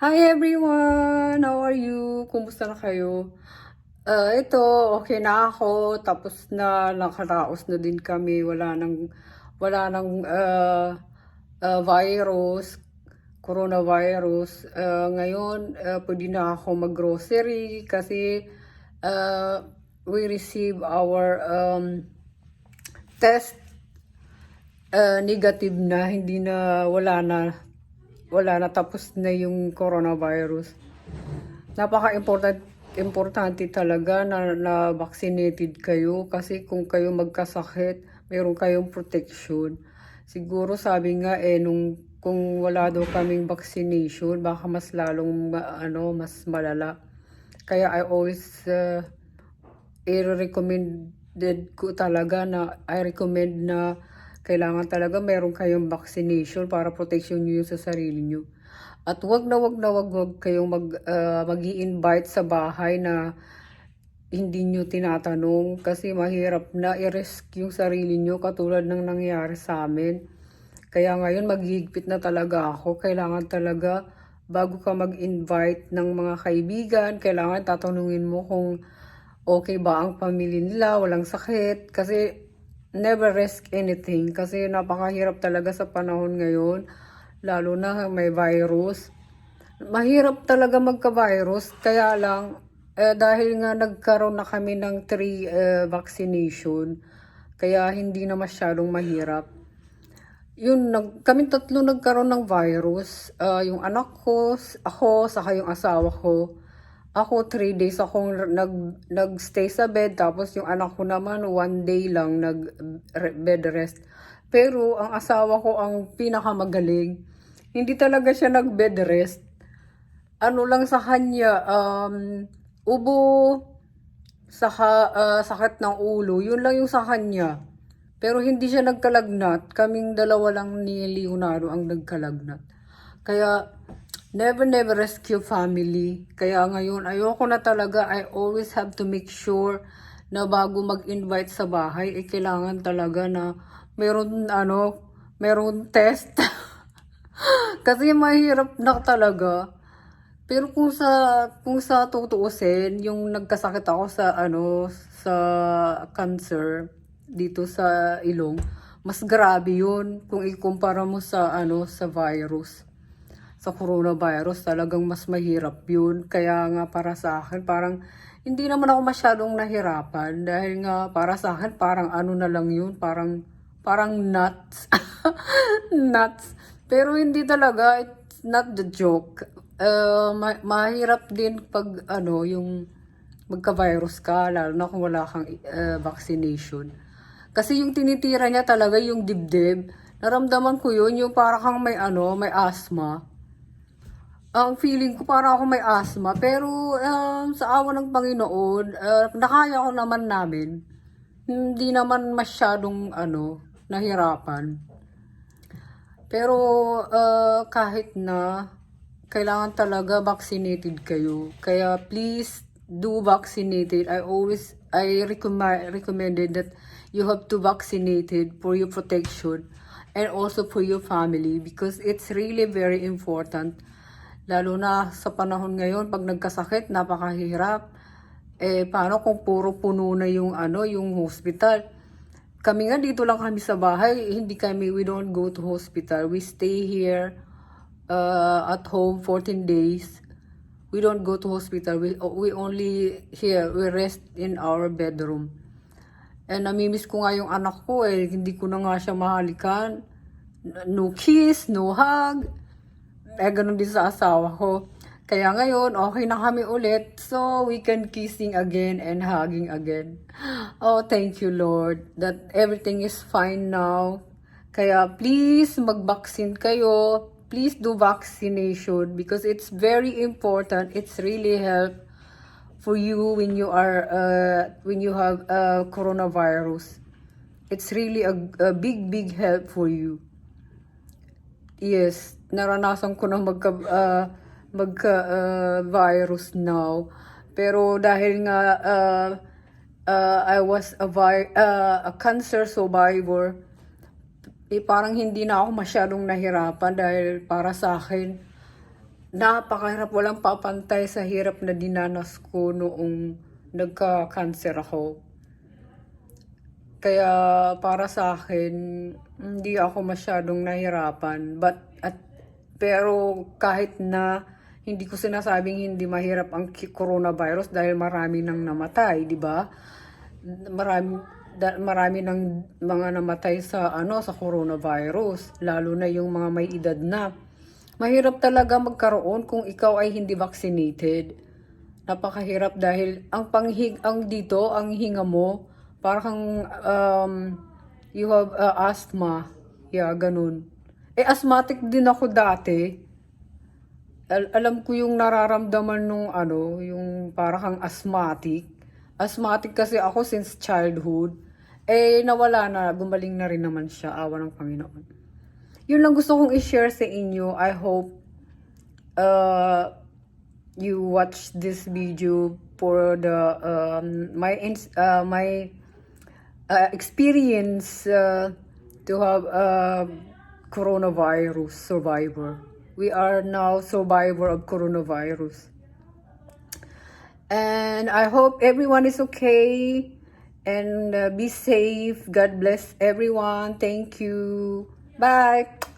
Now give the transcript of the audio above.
Hi everyone! How are you? Kumusta na kayo? Ito, okay na ako. Tapos na, nakaraos na din kami. Wala nang virus, coronavirus. Ngayon, pwede na ako mag-grocery kasi uh, we receive our test negative na, hindi na, wala na, tapos na yung coronavirus. Importante talaga na vaccinated kayo kasi kung kayo magkasakit, meron kayong protection. Siguro sabi nga kung wala daw kaming vaccination, baka mas lalong mas malala. Kaya I recommend na kailangan talaga meron kayong vaccination para protection niyo sa sarili niyo. At wag kayong mag-i-invite sa bahay na hindi nyo tinatanong kasi mahirap na i-risk yung sarili nyo katulad ng nangyari sa amin. Kaya ngayon maghihigpit na talaga ako. Kailangan talaga bago ka mag-invite ng mga kaibigan, kailangan tatanungin mo kung okay ba ang pamilya nila, walang sakit. Kasi never risk anything kasi napakahirap talaga sa panahon ngayon. Lalo na may virus. Mahirap talaga magka-virus. Kaya lang, dahil nga nagkaroon na kami ng 3 vaccination, kaya hindi na masyadong mahirap. Kami tatlo nagkaroon ng virus. Yung anak ko, ako, saka yung asawa ko. Ako, 3 days akong nagstay sa bed. Tapos yung anak ko naman, 1 day lang nag-bed rest. Pero ang asawa ko ang pinakamagaling. Hindi talaga siya nag-bed rest. Ano lang sa kanya, ubo, saka sakit ng ulo. Yun lang yung sa kanya. Pero hindi siya nagkalagnat. Kaming dalawa lang ni Leonardo ang nagkalagnat. Kaya, never rescue family. Kaya ngayon, ayoko na talaga. I always have to make sure na bago mag-invite sa bahay, kailangan talaga na meron test. Kasi mahirap na talaga. Pero kung sa tutuusin, yung nagkasakit ako sa cancer dito sa ilong, mas grabe yun kung ikumpara mo sa virus. Sa coronavirus, talagang mas mahirap yun. Kaya nga para sa akin, parang hindi naman ako masyadong nahirapan dahil nga para sa akin, parang ano na lang yun, parang nuts. Nuts. Pero hindi talaga, it's not the joke. Mahirap din pag yung magka-virus ka, lalo na kung wala kang vaccination. Kasi yung tinitira niya talaga yung dibdib. Naramdaman ko yun, yung para kang may asthma. Ang feeling ko para ako may asthma, pero sa awa ng Panginoon, nakaya ko naman namin. Hindi naman masyadong nahirapan. Pero kahit na, kailangan talaga vaccinated kayo. Kaya please do vaccinated. I recommended that you have to vaccinated for your protection and also for your family because it's really very important. Lalo na sa panahon ngayon, pag nagkasakit, napakahirap. Paano kung puro puno na yung hospital? Kami nga dito lang kami sa bahay, we don't go to hospital. We stay here at home 14 days. We don't go to hospital. We only here, we rest in our bedroom. And namimiss ko nga yung anak ko hindi ko na nga siya mahalikan. No kiss, no hug. Ganun din sa asawa ko. Kaya ngayon, okay na kami ulit. So, we can kissing again and hugging again. Oh, thank you, Lord, that everything is fine now. Kaya please, mag-vaccine kayo. Please do vaccination because it's very important. It's really help for you when you have coronavirus. It's really a big help for you. Yes, naranasan ko na magka now. Pero dahil nga I was a cancer survivor, parang hindi na ako masyadong nahirapan dahil para sa akin napakahirap, walang papantay sa hirap na dinanas ko noong nagka-cancer ako. Kaya para sa akin, hindi ako masyadong nahirapan. Pero kahit na hindi ko sinasabing hindi mahirap ang coronavirus dahil marami nang namatay, di ba? Marami ng mga namatay sa sa coronavirus, lalo na yung mga may edad na. Mahirap talaga magkaroon kung ikaw ay hindi vaccinated. Napakahirap dahil ang dito, ang hinga mo, parang you have asthma. Yeah, ganun. Asthmatic din ako dati. Alam ko yung nararamdaman nung yung parang asthmatic. Asthmatic kasi ako since childhood. Nawala na, gumaling na rin naman siya, awa ng Panginoon. Yun lang gusto kong i-share sa inyo. I hope you watch this video for the my experience to have a coronavirus survivor. We are now survivor of coronavirus. And I hope everyone is okay and be safe. God bless everyone. Thank you. Bye.